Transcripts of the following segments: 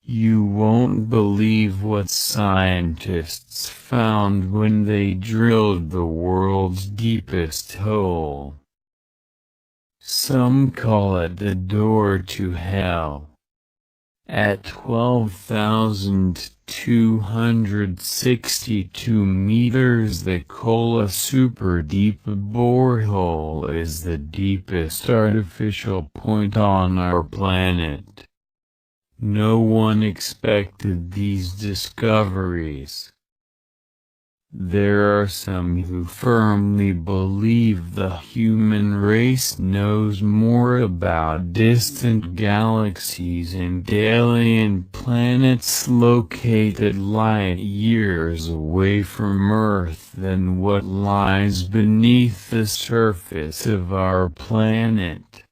You won't believe what scientists found when they drilled the world's deepest hole. Some call it the door to hell. At 12,262 meters, the Kola Super Deep borehole is the deepest artificial point on our planet. No one expected these discoveries. There are some who firmly believe the human race knows more about distant galaxies and alien planets located light years away from Earth than what lies beneath the surface of our planet.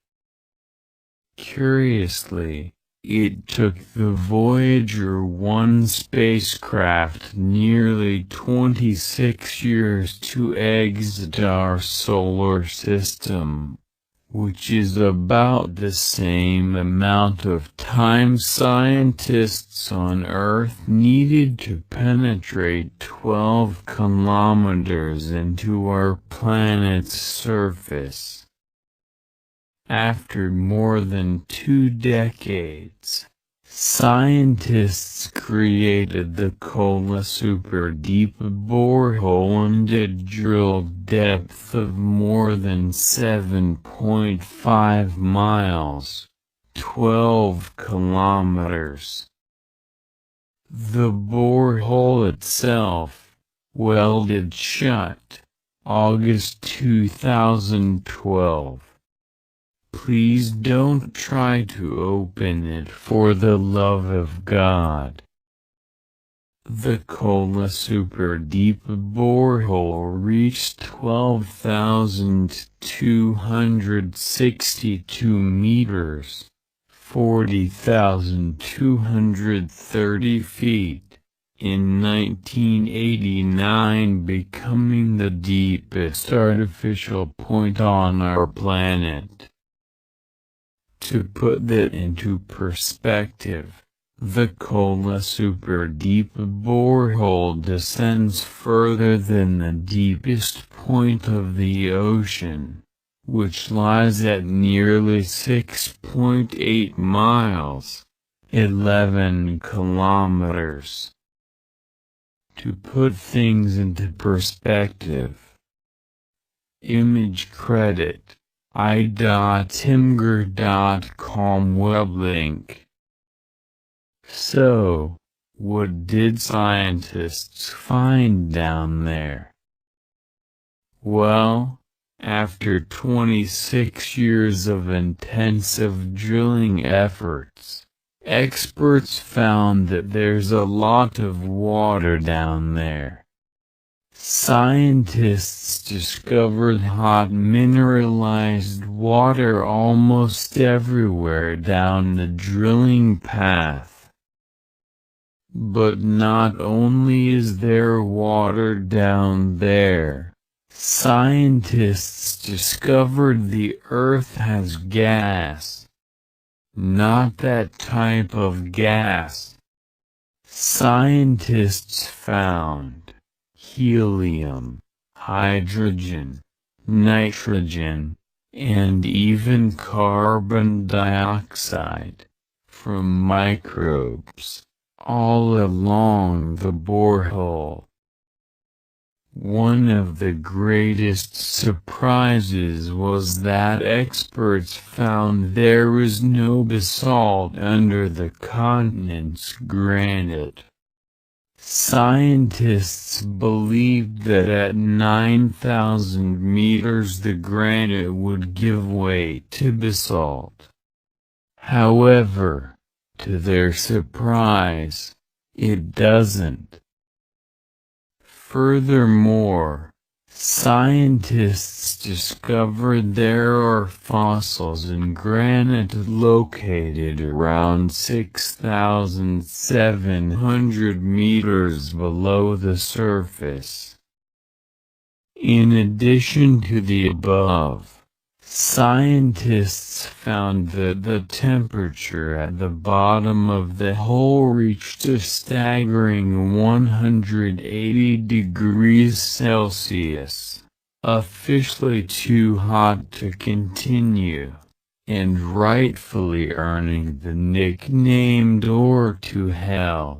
Curiously, it took the Voyager 1 spacecraft nearly 26 years to exit our solar system, which is about the same amount of time scientists on Earth needed to penetrate 12 kilometers into our planet's surface. After more than 2 decades, scientists created the Kola Super Deep borehole and a drill depth of more than 7.5 miles, 12 kilometers. The borehole itself, welded shut, August 2012. Please don't try to open it for the love of God. The Kola Super Deep borehole reached 12,262 meters, 40,230 feet, in 1989, becoming the deepest artificial point on our planet. To put that into perspective, the Kola Super Deep borehole descends further than the deepest point of the ocean, which lies at nearly 6.8 miles, 11 kilometers. To put things into perspective, image credit i.timger.com web link. So, what did scientists find down there? Well, after 26 years of intensive drilling efforts, experts found that there's a lot of water down there. Scientists discovered hot mineralized water almost everywhere down the drilling path. But not only is there water down there, scientists discovered the Earth has gas. Not that type of gas. Scientists found helium, hydrogen, nitrogen, and even carbon dioxide from microbes all along the borehole. One of the greatest surprises was that experts found there was no basalt under the continent's granite. Scientists believed that at 9,000 meters the granite would give way to basalt. However, to their surprise, it doesn't. Furthermore, scientists discovered there are fossils in granite located around 6,700 meters below the surface. In addition to the above, Scientists found that the temperature at the bottom of the hole reached a staggering 180 degrees Celsius, officially too hot to continue, and rightfully earning the nickname Door to Hell.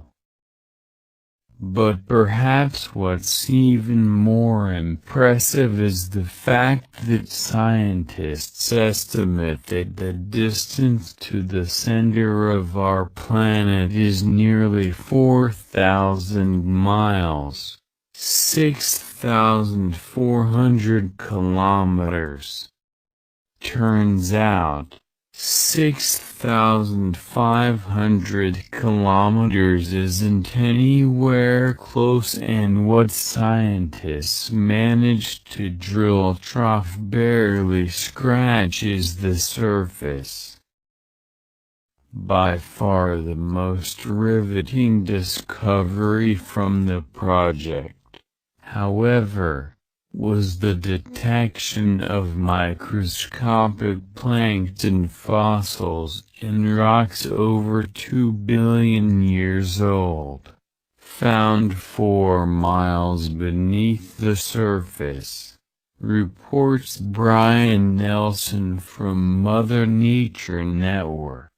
But perhaps what's even more impressive is the fact that scientists estimate that the distance to the center of our planet is nearly 4,000 miles, 6,400 kilometers. Turns out, 6,500 kilometers isn't anywhere close, and what scientists managed to drill trough barely scratches the surface. By far the most riveting discovery from the project, however, was the detection of microscopic plankton fossils in rocks over 2 billion years old, found 4 miles beneath the surface, reports Brian Nelson from Mother Nature Network.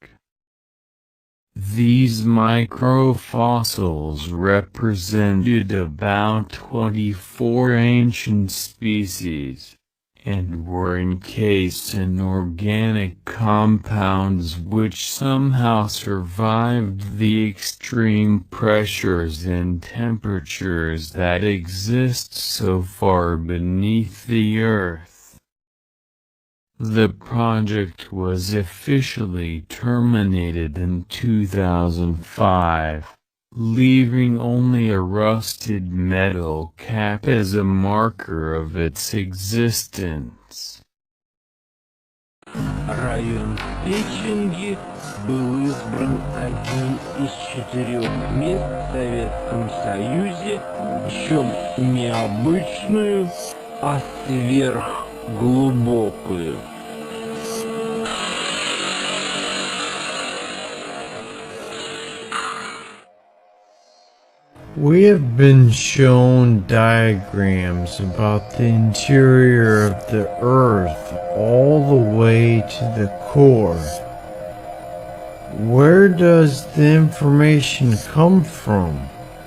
These microfossils represented about 24 ancient species, and were encased in organic compounds which somehow survived the extreme pressures and temperatures that exist so far beneath the Earth. The project was officially terminated in 2005, leaving only a rusted metal cap as a marker of its existence. Район Печенги был избран одним из 4 мест в Советском Союзе, причем необычную, а сверхглубокую. We have been shown diagrams about the interior of the Earth all the way to the core. Where does the information come from?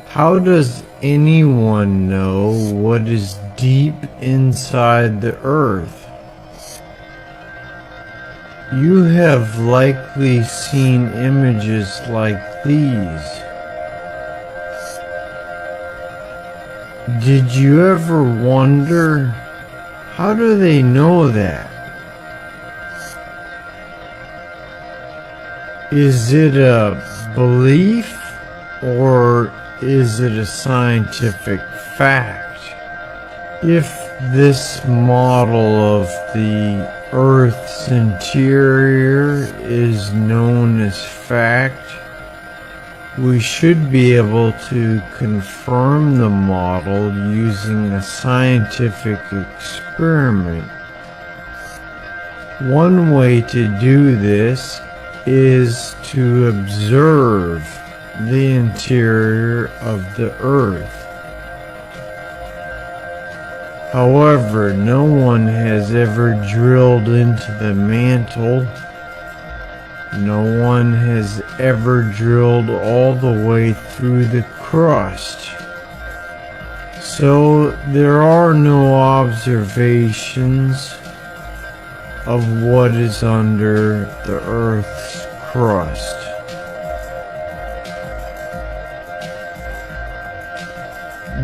How does anyone know what is deep inside the Earth? You have likely seen images like these. Did you ever wonder, how do they know that? Is it a belief, or is it a scientific fact? If this model of the Earth's interior is known as fact, we should be able to confirm the model using a scientific experiment. One way to do this is to observe the interior of the Earth. However, no one has ever drilled into the mantle. No one has ever drilled all the way through the crust. So there are no observations of what is under the Earth's crust.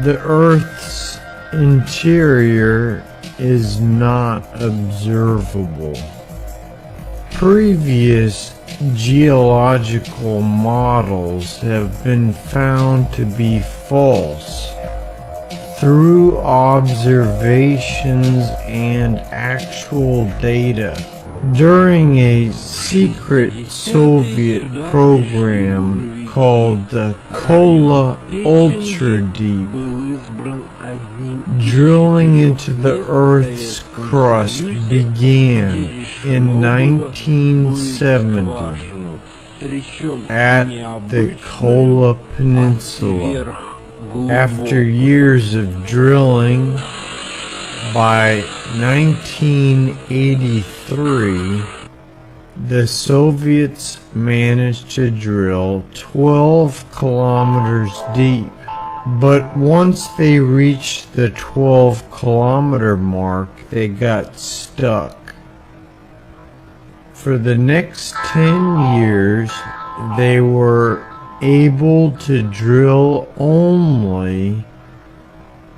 The Earth's interior is not observable. Previous geological models have been found to be false through observations and actual data. during a secret Soviet program called the Kola Ultra Deep. Drilling into the Earth's crust began in 1970 at the Kola Peninsula. After years of drilling, by 1983, the Soviets managed to drill 12 kilometers deep. But once they reached the 12-kilometer mark, they got stuck. For the next 10 years, they were able to drill only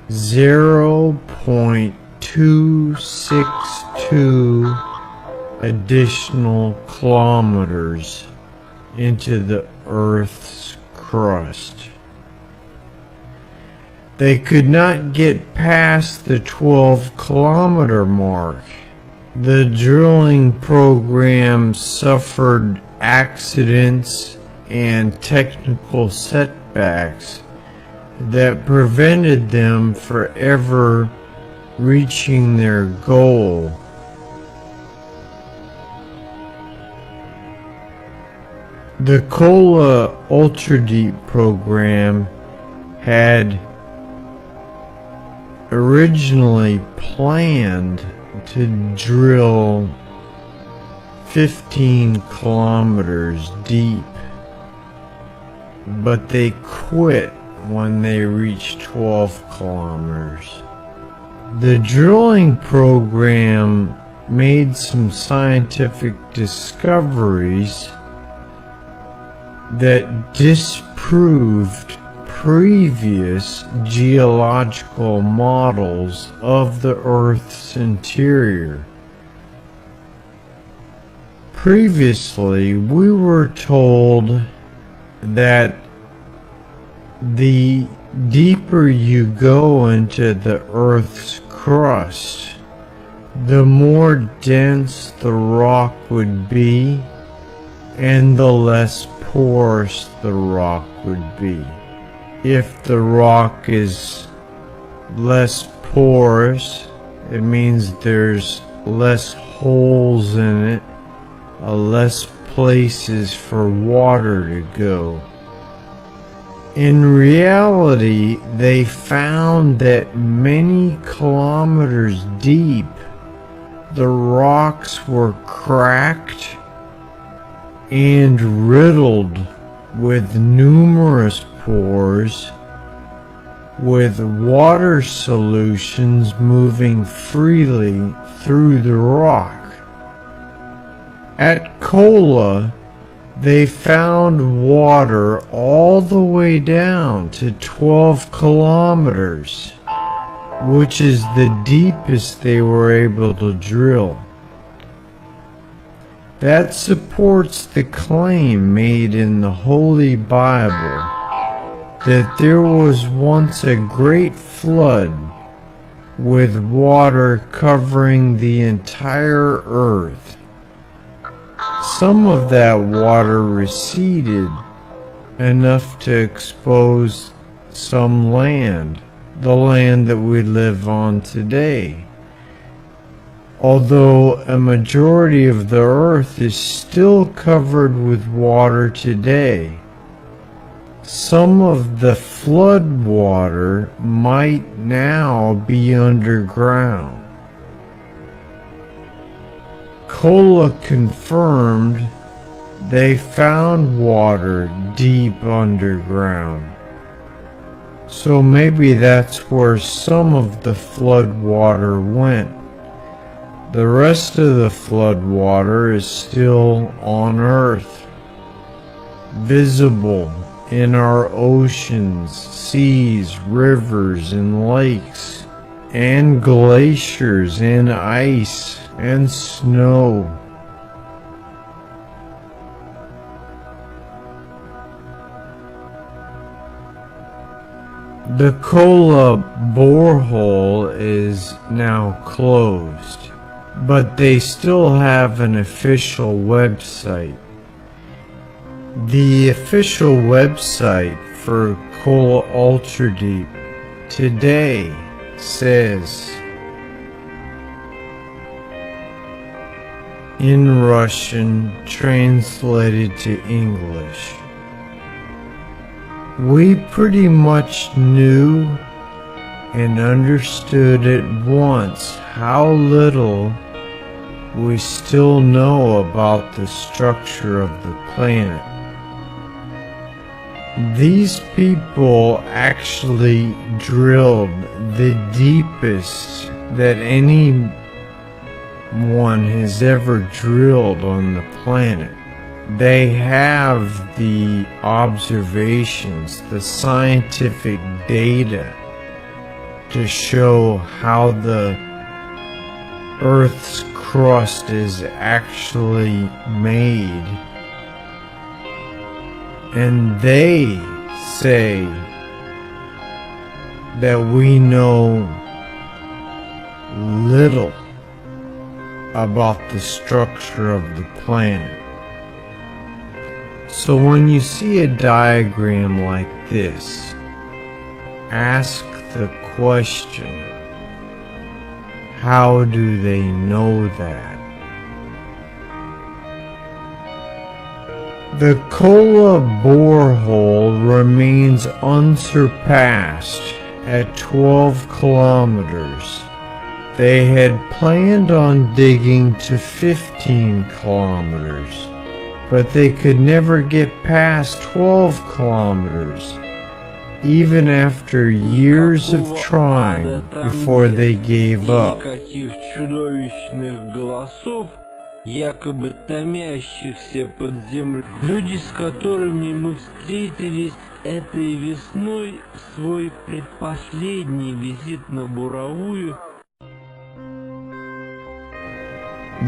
0.262 additional kilometers into the Earth's crust. They could not get past the 12-kilometer mark. The drilling program suffered accidents and technical setbacks that prevented them from ever reaching their goal. The Kola Ultra Deep program had originally planned to drill 15 kilometers deep, but they quit when they reached 12 kilometers. The drilling program made some scientific discoveries that disproved previous geological models of the Earth's interior. Previously, we were told that the deeper you go into the Earth's crust, the more dense the rock would be and the less porous the rock would be. If the rock is less porous, it means there's less holes in it, less places for water to go. In reality, they found that many kilometers deep, the rocks were cracked and riddled with numerous pores, with water solutions moving freely through the rock. At Kola, they found water all the way down to 12 kilometers, which is the deepest they were able to drill. That supports the claim made in the Holy Bible that there was once a great flood with water covering the entire earth. Some of that water receded enough to expose some land, the land that we live on today. Although a majority of the earth is still covered with water today, some of the flood water might now be underground. Kola confirmed they found water deep underground. So maybe that's where some of the flood water went. The rest of the flood water is still on Earth, visible in our oceans, seas, rivers, and lakes, and glaciers, and ice, and snow. The Kola borehole is now closed. but they still have an official website. The official website for Kola Ultradeep today says, in Russian, translated to English, we pretty much knew and understood at once how little we still know about the structure of the planet. These people actually drilled the deepest that anyone has ever drilled on the planet. They have the observations, the scientific data to show how the Earth's crust is actually made. And they say that we know little about the structure of the planet. So when you see a diagram like this, ask the question, how do they know that? The Kola borehole remains unsurpassed at 12 kilometers. They had planned on digging to 15 kilometers, but they could never get past 12 kilometers, even after years of trying before they gave up. Никаких чудовищных голосов, якобы томящихся под землей. Люди, с которыми мы встретились этой весной в свой предпоследний визит на буровую.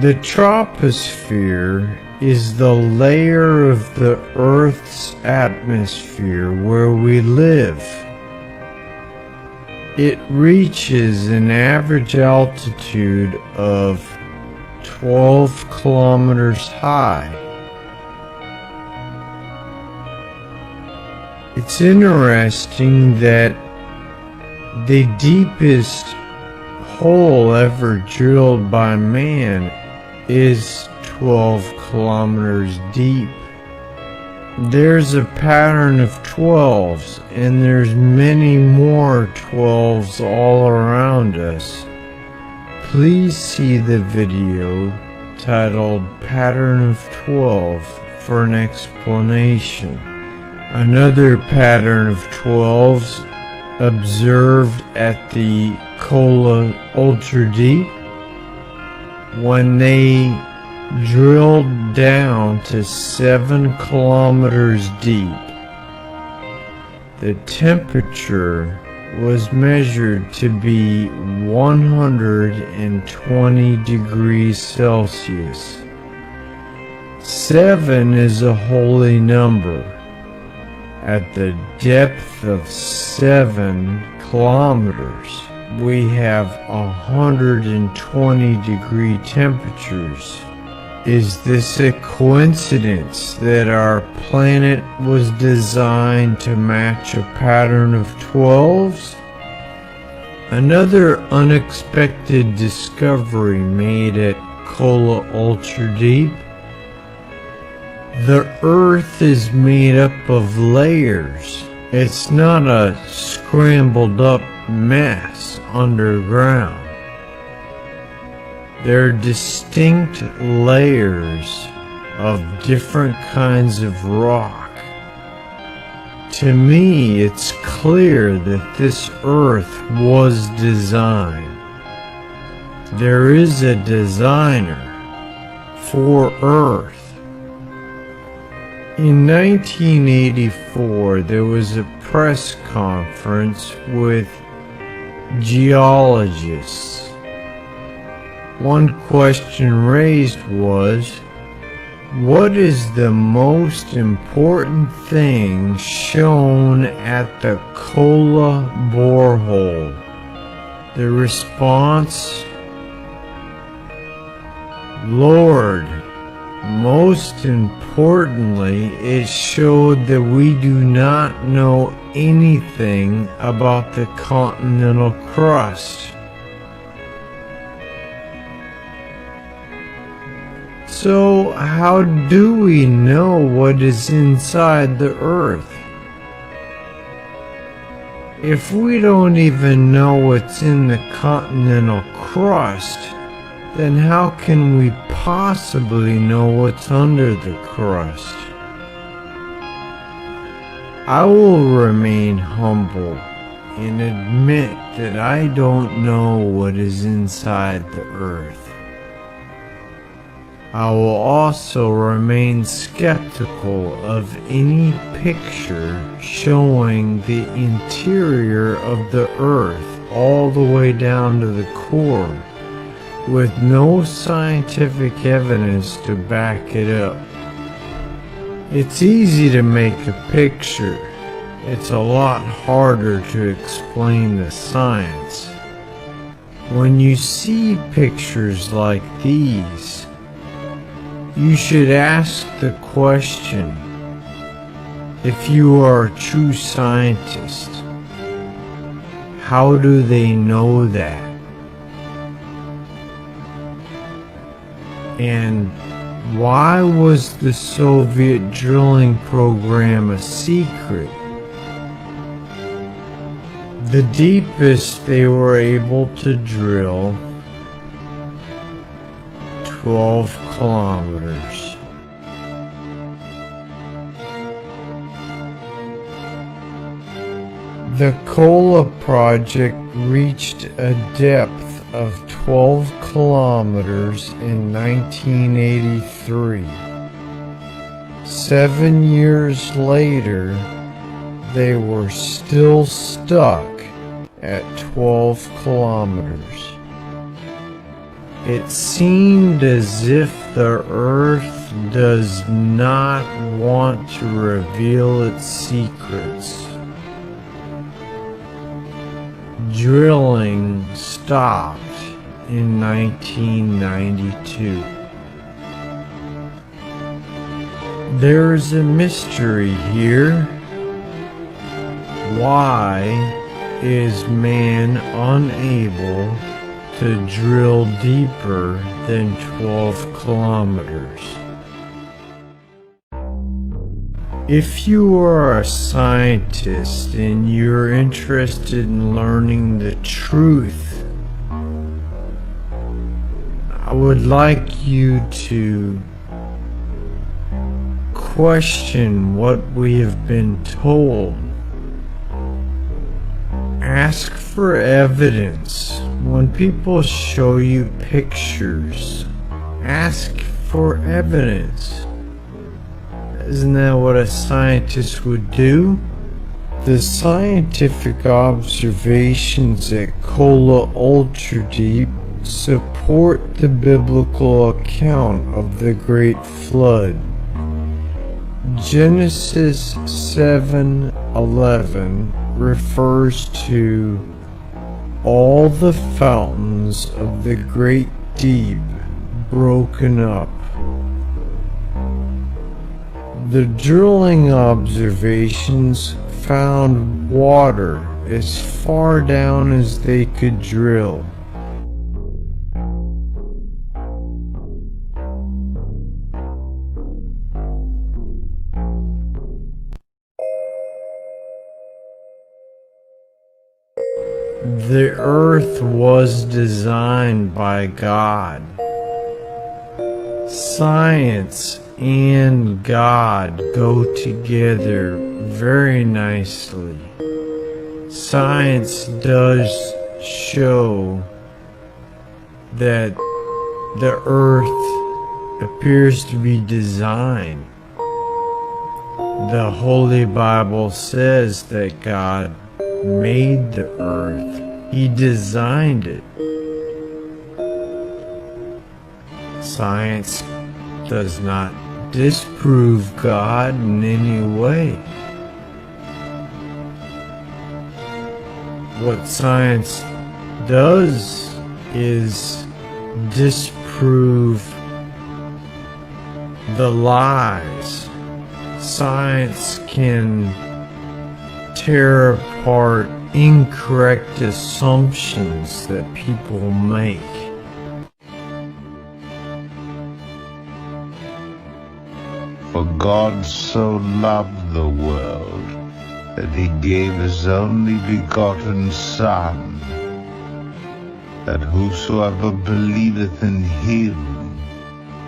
The troposphere is the layer of the Earth's atmosphere where we live. It reaches an average altitude of 12 kilometers high. It's interesting that the deepest hole ever drilled by man is 12 kilometers deep. There's a pattern of 12s, and there's many more 12s all around us. Please see the video titled Pattern of 12 for an explanation. Another pattern of 12s observed at the Kola Ultradeep, when they drilled down to 7 kilometers deep, the temperature was measured to be 120 degrees Celsius. 7 is a holy number. At the depth of 7 kilometers, we have 120 degree temperatures. Is this a coincidence that our planet was designed to match a pattern of 12s? Another unexpected discovery made at Kola Ultradeep. The Earth is made up of layers. It's not a scrambled up mess underground. There are distinct layers of different kinds of rock. To me, it's clear that this Earth was designed. There is a designer for Earth. In 1984, there was a press conference with geologists. One question raised was, what is the most important thing shown at the Kola borehole? The response Lord, most importantly, it showed that we do not know anything about the continental crust. So how do we know what is inside the earth? If we don't even know what's in the continental crust, then how can we possibly know what's under the crust? I will remain humble and admit that I don't know what is inside the earth. I will also remain skeptical of any picture showing the interior of the earth all the way down to the core, with no scientific evidence to back it up. It's easy to make a picture. It's a lot harder to explain the science. When you see pictures like these, you should ask the question, if you are a true scientist, how do they know that? And why was the Soviet drilling program a secret? The deepest they were able to drill, 12 kilometers. The Kola project reached a depth of 12 kilometers in 1983. 7 years later, they were still stuck at 12 kilometers. It seemed as if the earth does not want to reveal its secrets. Drilling stopped in 1992. There is a mystery here. Why is man unable to drill deeper than 12 kilometers? If you are a scientist and you're interested in learning the truth, I would like you to question what we have been told. Ask for evidence. When people show you pictures, ask for evidence. Isn't that what a scientist would do? The scientific observations at Kola Ultradeep support the biblical account of the Great Flood. Genesis 7:11 refers to all the fountains of the great deep broken up. The drilling observations found water as far down as they could drill. The earth was designed by God. Science and God go together very nicely. Science does show that the earth appears to be designed. The Holy Bible says that God made the earth. He designed it. Science does not disprove God in any way. What science does is disprove the lies. Science can tear apart incorrect assumptions that people make. For God so loved the world that he gave his only begotten Son, that whosoever believeth in him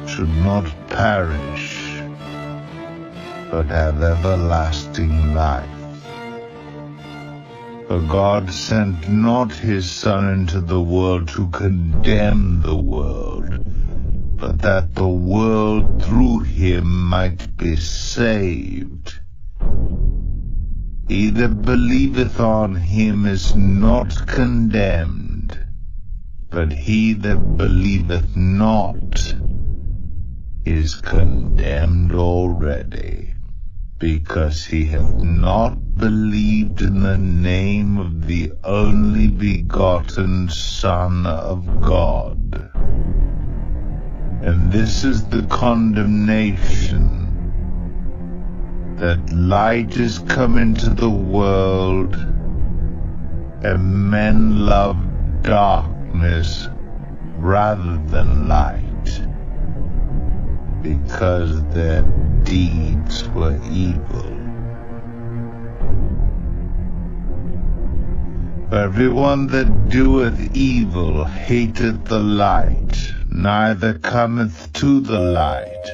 should not perish, but have everlasting life. For God sent not his Son into the world to condemn the world, but that the world through him might be saved. He that believeth on him is not condemned, but he that believeth not is condemned already, because he hath not believed in the name of the only begotten Son of God. And this is the condemnation, that light is come into the world, and men love darkness rather than light, because their deeds were evil. For everyone that doeth evil hateth the light, neither cometh to the light,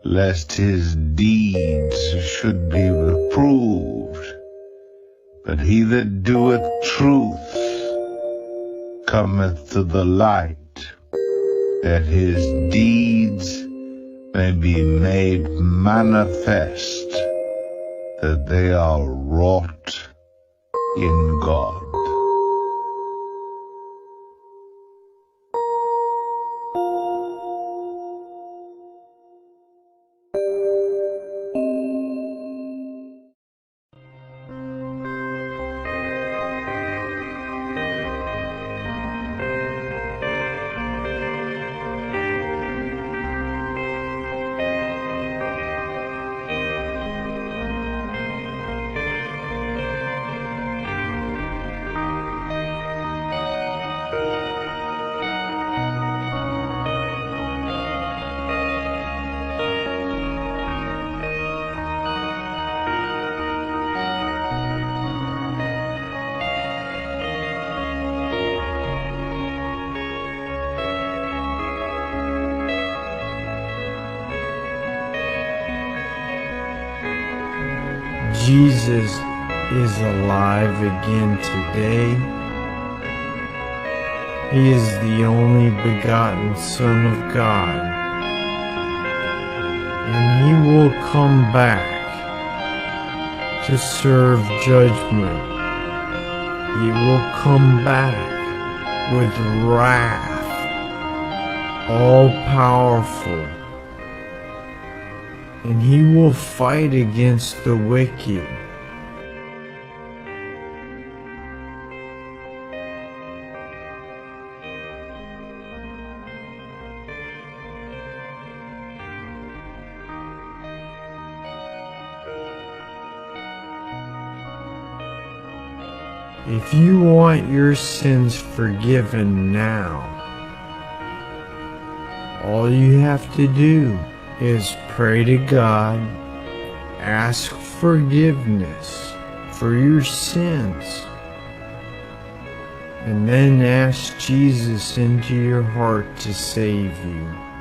lest his deeds should be reproved. But he that doeth truth cometh to the light, that his deeds may be made manifest, that they are wrought in God. Jesus is alive again today. He is the only begotten Son of God. And he will come back to serve judgment. He will come back with wrath, all powerful. And he will fight against the wicked. If you want your sins forgiven now, all you have to do is pray to God, ask forgiveness for your sins, and then ask Jesus into your heart to save you.